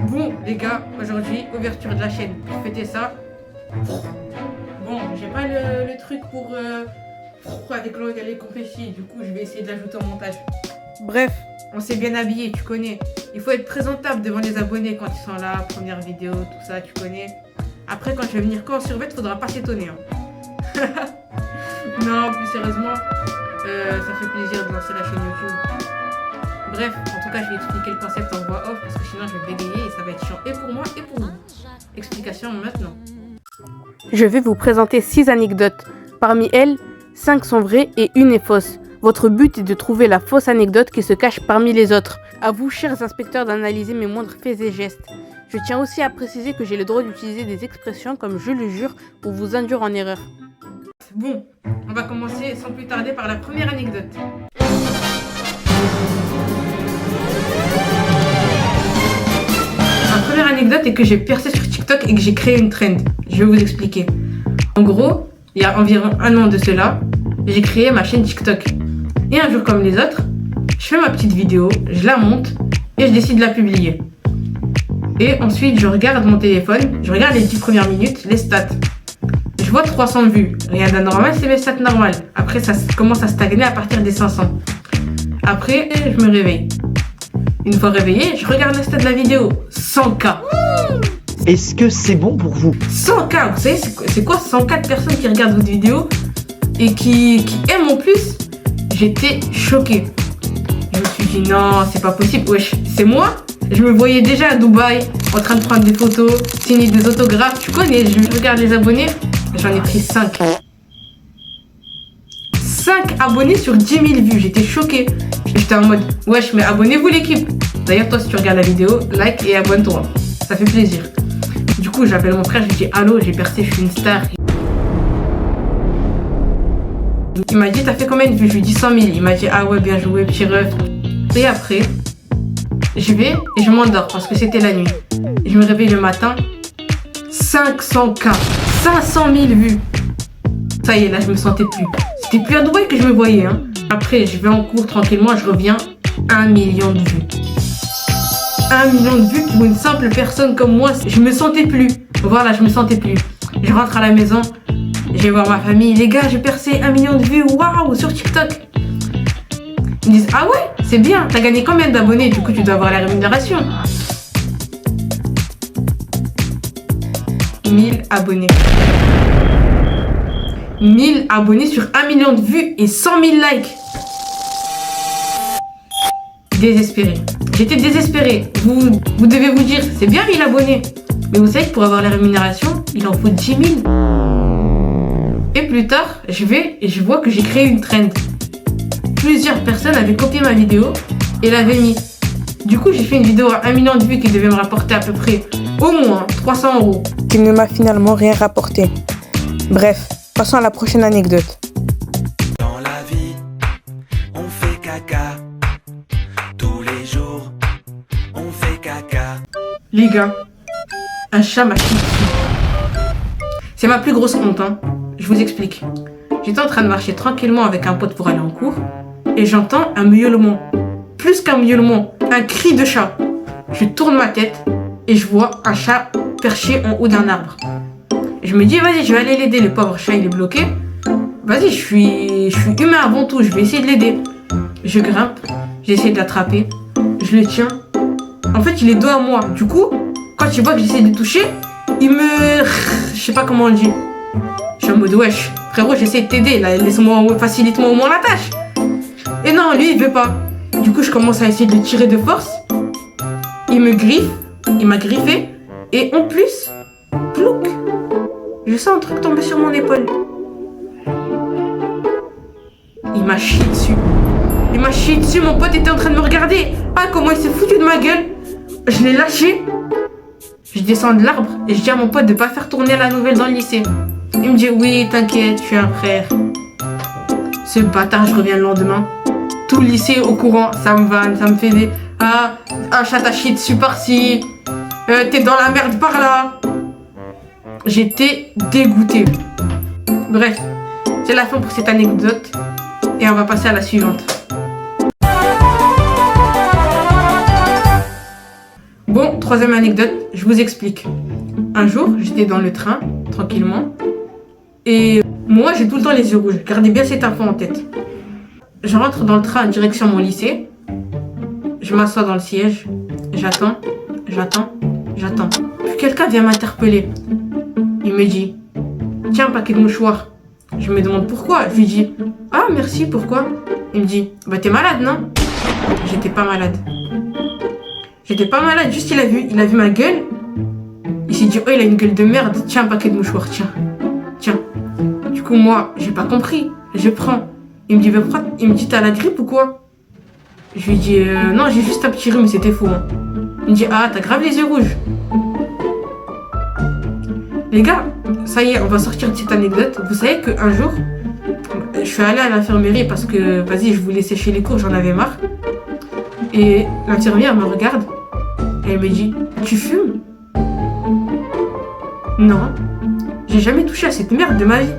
Bon les gars, aujourd'hui, ouverture de la chaîne. Pour fêter ça. Bon, j'ai pas le truc pour avec les confettis. Du coup, je vais essayer de l'ajouter au montage. Bref, on s'est bien habillé, tu connais. Il faut être présentable devant les abonnés quand ils sont là, première vidéo, tout ça, tu connais. Après, quand je vais venir en survêt, faudra pas s'étonner. Hein. Non, plus sérieusement, ça fait plaisir de lancer la chaîne YouTube. Bref, en tout cas, je vais expliquer le concept en voix off parce que sinon, je vais bégayer et ça va être chiant et pour moi et pour vous. Explication maintenant. Je vais vous présenter 6 anecdotes. Parmi elles, 5 sont vraies et une est fausse. Votre but est de trouver la fausse anecdote qui se cache parmi les autres. À vous, chers inspecteurs, d'analyser mes moindres faits et gestes. Je tiens aussi à préciser que j'ai le droit d'utiliser des expressions comme je le jure pour vous induire en erreur. Bon, on va commencer sans plus tarder par la première anecdote. Ma première anecdote est que j'ai percé sur TikTok et que j'ai créé une trend. Je vais vous expliquer. En gros, il y a environ un an de cela, j'ai créé ma chaîne TikTok. Et un jour comme les autres, je fais ma petite vidéo, je la monte et je décide de la publier. Et ensuite, je regarde mon téléphone, je regarde les 10 premières minutes, les stats. Je vois 300 vues. Rien d'anormal, c'est mes stats normales. Après, ça commence à stagner à partir des 500. Après, je me réveille. Une fois réveillé, je regarde le stats de la vidéo. 100K. Est-ce que c'est bon pour vous? 100K, vous savez, c'est quoi 104 personnes qui regardent votre vidéo et qui aiment en plus? J'étais choquée. Je me suis dit non, c'est pas possible. Wesh, c'est moi? Je me voyais déjà à Dubaï en train de prendre des photos, signer des autographes. Tu connais, je regarde les abonnés. J'en ai pris 5. 5 abonnés sur 10 000 vues. J'étais choquée. J'étais en mode, wesh, mais abonnez-vous l'équipe. D'ailleurs, toi, si tu regardes la vidéo, like et abonne-toi. Ça fait plaisir. Du coup, j'appelle mon frère, je lui dis, allô, j'ai percé, je suis une star. Il m'a dit, t'as fait combien de vues? Je lui dis 100 000. Il m'a dit, ah ouais, bien joué, petit ref. Et après, je vais et je m'endors parce que c'était la nuit. Je me réveille le matin, 500K, 500 000 vues. Ça y est, là, je me sentais plus. C'était plus à Dubaï que je me voyais. Hein. Après, je vais en cours tranquillement, je reviens, 1 million de vues. 1 million de vues pour une simple personne comme moi, je me sentais plus. Voilà, je me sentais plus. Je rentre à la maison, je vais voir ma famille. Les gars, j'ai percé 1 million de vues, waouh, sur TikTok. Ils me disent, ah ouais, c'est bien, t'as gagné combien d'abonnés? Du coup, tu dois avoir la rémunération. 1000 abonnés. 1000 abonnés sur 1 million de vues et 100 000 likes. Désespéré. J'étais désespéré. Vous devez vous dire, c'est bien 1000 abonnés. Mais vous savez que pour avoir la rémunération, il en faut 10 000. Et plus tard, je vais et je vois que j'ai créé une trend. Plusieurs personnes avaient copié ma vidéo et l'avaient mis. Du coup, j'ai fait une vidéo à 1 million de vues qui devait me rapporter à peu près au moins 300 €. Qui ne m'a finalement rien rapporté. Bref, passons à la prochaine anecdote. Dans la vie, on fait caca. Tous les jours, on fait caca. Les gars, un chat m'a chié dessus. C'est ma plus grosse honte, hein. Je vous explique. J'étais en train de marcher tranquillement avec un pote pour aller en cours et j'entends un miaulement. Plus qu'un miaulement, un cri de chat. Je tourne ma tête et je vois un chat perché en haut d'un arbre. Je me dis, vas-y, je vais aller l'aider. Le pauvre chat, il est bloqué. Vas-y, je suis humain avant tout. Je vais essayer de l'aider. Je grimpe. J'essaie de l'attraper. Je le tiens. En fait, il est dos à moi. Du coup, quand il voit que j'essaie de le toucher, il me... Je sais pas comment on le dit. Je suis en mode, wesh, frérot, j'essaie de t'aider. Là, laisse-moi, facilite-moi au moins la tâche. Et non, lui, il veut pas. Du coup, je commence à essayer de le tirer de force. Il me griffe. Il m'a griffé. Et en plus, plouc, je sens un truc tomber sur mon épaule. Il m'a chié dessus. Il m'a chié dessus, mon pote était en train de me regarder. Ah, comment il s'est foutu de ma gueule. Je l'ai lâché. Je descends de l'arbre et je dis à mon pote de pas faire tourner la nouvelle dans le lycée. Il me dit, oui, t'inquiète, je suis un frère. Ce bâtard, je reviens le lendemain. Tout le lycée au courant, ça me vanne, ça me fait des... Ah, un chat t'a chié dessus par-ci. T'es dans la merde par là. J'étais dégoûtée. Bref, c'est la fin pour cette anecdote. Et on va passer à la suivante. Bon, troisième anecdote, je vous explique. Un jour, j'étais dans le train, tranquillement. Et moi, j'ai tout le temps les yeux rouges. Gardez bien cette info en tête. Je rentre dans le train en direction mon lycée. Je m'assois dans le siège. J'attends. Puis quelqu'un vient m'interpeller. Il me dit, tiens, un paquet de mouchoirs. Je me demande pourquoi. Je lui dis, ah merci, pourquoi? Il me dit, bah t'es malade, non? J'étais pas malade. Juste il a vu ma gueule. Il s'est dit, oh il a une gueule de merde. Tiens, un paquet de mouchoirs, tiens. Du coup moi, j'ai pas compris. Je prends. Il me dit, pourquoi? Il me dit, t'as la grippe ou quoi? Je lui dis, non, j'ai juste un petit rhume, c'était faux. Hein. Il me dit, ah, t'as grave les yeux rouges. Les gars, ça y est, on va sortir de cette anecdote. Vous savez qu'un jour, je suis allée à l'infirmerie parce que, vas-y, je voulais sécher les cours, j'en avais marre. Et l'infirmière me regarde et elle me dit, tu fumes? Non, j'ai jamais touché à cette merde de ma vie.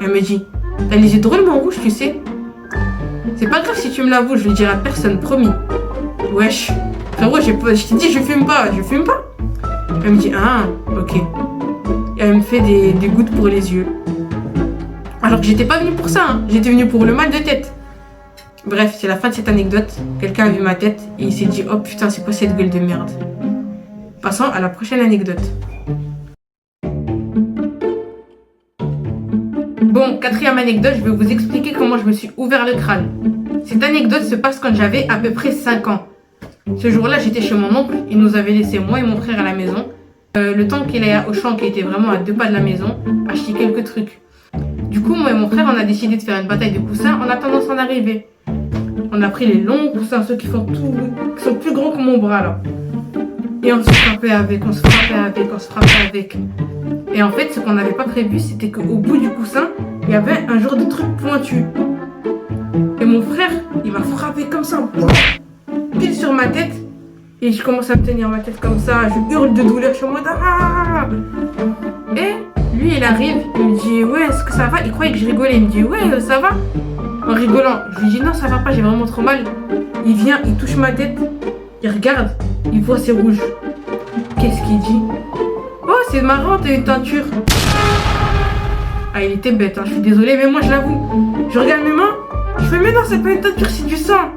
Elle me dit, t'as les yeux drôlement rouges, tu sais. C'est pas grave si tu me l'avoues, je le dirai à personne, promis. Wesh, frérot, je t'ai dit, je fume pas. Elle me dit, ah, ok. Et elle me fait des gouttes pour les yeux. Alors que j'étais pas venue pour ça, hein. J'étais venue pour le mal de tête. Bref, c'est la fin de cette anecdote. Quelqu'un a vu ma tête et il s'est dit, oh putain, c'est quoi cette gueule de merde? Passons à la prochaine anecdote. Bon, quatrième anecdote, je vais vous expliquer comment je me suis ouvert le crâne. Cette anecdote se passe quand j'avais à peu près 5 ans. Ce jour-là, j'étais chez mon oncle, il nous avait laissé moi et mon frère à la maison. Le temps qu'il allait au champ qui était vraiment à 2 pas de la maison, acheter quelques trucs. Du coup, moi et mon frère, on a décidé de faire une bataille de coussins en attendant son arrivée. On a pris les longs coussins, ceux qui sont plus grands que mon bras là. Et on se frappait avec. Et en fait, ce qu'on n'avait pas prévu, c'était qu'au bout du coussin, il y avait un genre de truc pointu. Et mon frère, il m'a frappé comme ça, pile sur ma tête. Et je commence à me tenir ma tête comme ça, je hurle de douleur, je suis en mode ah. Et lui, il arrive, il me dit ouais, est-ce que ça va? Il croyait que je rigolais, il me dit ouais, ça va? En rigolant, je lui dis non, ça va pas, j'ai vraiment trop mal. Il vient, il touche ma tête, il regarde, il voit c'est rouge. Qu'est-ce qu'il dit? Oh, c'est marrant, t'as une teinture. Ah, il était bête, hein, je suis désolée, mais moi je l'avoue. Je regarde mes mains, je fais mais non, c'est pas une teinture, c'est du sang.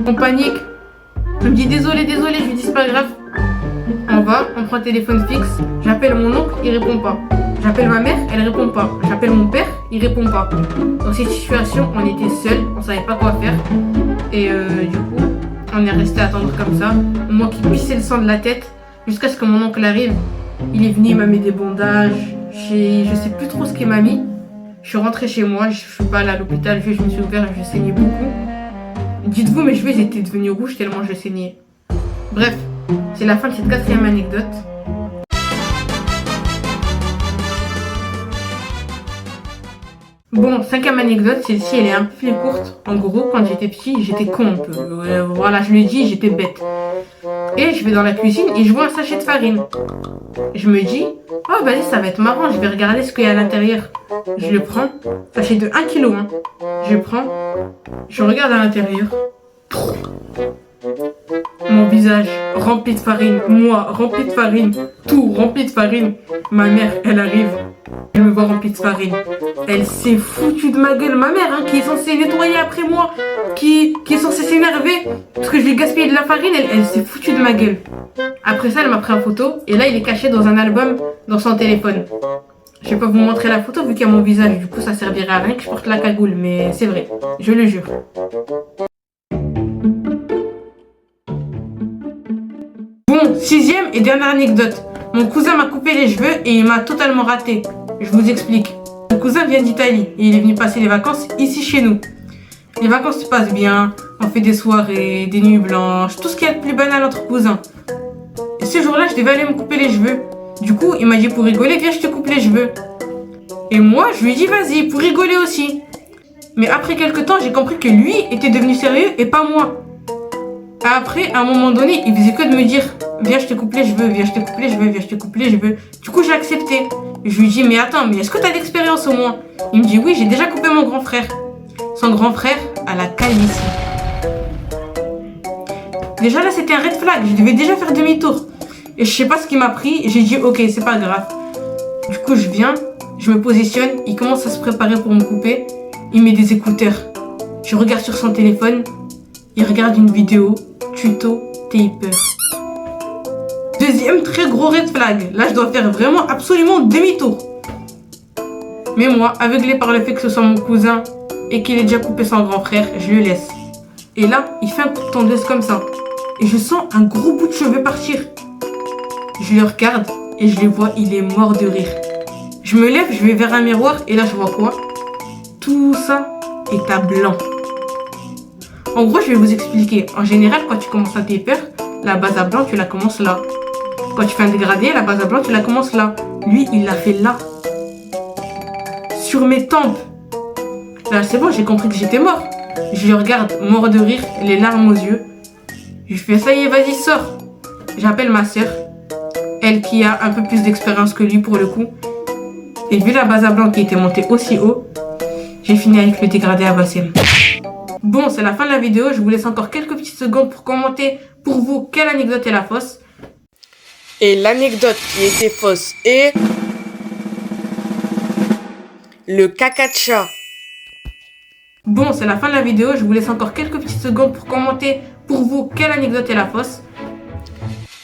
On panique. Il me dit désolé, je lui dis c'est pas grave. On prend un téléphone fixe, j'appelle mon oncle, il répond pas. J'appelle ma mère, elle répond pas. J'appelle mon père, il répond pas. Dans cette situation, on était seuls, on savait pas quoi faire. Et du coup, on est resté à attendre comme ça. Moi qui pissais le sang de la tête, jusqu'à ce que mon oncle arrive. Il est venu, il m'a mis des bandages. Je sais plus trop ce qu'il m'a mis. Je suis rentrée chez moi, je suis pas allée à l'hôpital, je me suis ouvert et je saignais beaucoup. Dites-vous, mes cheveux étaient devenus rouges tellement je saignais. Bref, c'est la fin de cette quatrième anecdote. Bon, cinquième anecdote, celle-ci elle est un peu plus courte. En gros, quand j'étais petit, j'étais con un peu. Voilà, je le dis, j'étais bête. Et je vais dans la cuisine et je vois un sachet de farine. Je me dis, oh vas-y, ça va être marrant, je vais regarder ce qu'il y a à l'intérieur. Je le prends, sachet de 1 kg. Hein. Je prends, je regarde à l'intérieur. Mon visage rempli de farine, moi rempli de farine, tout rempli de farine. Ma mère, elle arrive, elle me voit rempli de farine. Elle s'est foutue de ma gueule, ma mère, hein, qui est censée nettoyer après moi, qui est censée s'énerver parce que je lui ai gaspillé de la farine, elle s'est foutue de ma gueule. Après ça, elle m'a pris en photo et là, il est caché dans un album dans son téléphone. Je vais pas vous montrer la photo vu qu'il y a mon visage, du coup ça servirait à rien que je porte la cagoule, mais c'est vrai, je le jure. Bon, sixième et dernière anecdote. Mon cousin m'a coupé les cheveux et il m'a totalement raté. Je vous explique. Mon cousin vient d'Italie et il est venu passer les vacances ici chez nous. Les vacances se passent bien, on fait des soirées, des nuits blanches, tout ce qu'il y a de plus banal entre cousins. Et ce jour-là, je devais aller me couper les cheveux. Du coup, il m'a dit pour rigoler, viens, je te coupe les cheveux. Et moi, je lui ai dit vas-y, pour rigoler aussi. Mais après quelques temps, j'ai compris que lui était devenu sérieux et pas moi. Après, à un moment donné, il faisait que de me dire viens, je te coupe les cheveux, viens, je te coupe les cheveux, viens, je te coupe les cheveux. Du coup, j'ai accepté. Je lui ai dit mais attends, mais est-ce que t'as d'expérience au moins? Il me dit oui, j'ai déjà coupé mon grand frère. Son grand frère a la calvitie. Déjà là, c'était un red flag, je devais déjà faire demi-tour. Et je sais pas ce qui m'a pris. J'ai dit ok, c'est pas grave. Du coup, je viens, je me positionne. Il commence à se préparer pour me couper. Il met des écouteurs. Je regarde sur son téléphone. Il regarde une vidéo. Tuto taper. Deuxième très gros red flag. Là, je dois faire vraiment absolument demi-tour. Mais moi, aveuglé par le fait que ce soit mon cousin et qu'il ait déjà coupé son grand frère, je le laisse. Et là, il fait un coup de tondeuse comme ça. Et je sens un gros bout de cheveux partir. Je le regarde et je le vois, il est mort de rire. Je me lève, je vais vers un miroir et là, je vois quoi? Tout ça est à blanc. En gros, je vais vous expliquer. En général, quand tu commences à taper, la base à blanc, tu la commences là. Quand tu fais un dégradé, la base à blanc, tu la commences là. Lui, il l'a fait là. Sur mes tempes. Là, c'est bon, j'ai compris que j'étais mort. Je le regarde, mort de rire, les larmes aux yeux. Je fais ça y est, vas-y, sors. J'appelle ma soeur. Elle qui a un peu plus d'expérience que lui pour le coup. Et vu la base à blanc qui était montée aussi haut, j'ai fini avec le dégradé à Bassem. Bon, c'est la fin de la vidéo. Je vous laisse encore quelques petites secondes pour commenter pour vous quelle anecdote est la fausse. Et l'anecdote qui était fausse est le caca de chat. Bon, c'est la fin de la vidéo. Je vous laisse encore quelques petites secondes pour commenter pour vous quelle anecdote est la fausse.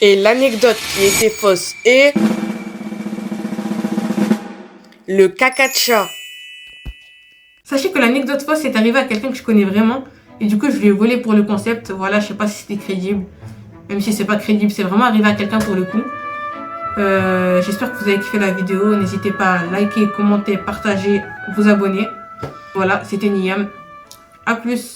Et l'anecdote qui était fausse est le caca de chat. Sachez que l'anecdote fausse est arrivée à quelqu'un que je connais vraiment. Et du coup, je lui ai volé pour le concept. Voilà, je sais pas si c'était crédible. Même si c'est pas crédible, c'est vraiment arrivé à quelqu'un pour le coup. J'espère que vous avez kiffé la vidéo. N'hésitez pas à liker, commenter, partager, vous abonner. Voilà, c'était Niam. A plus.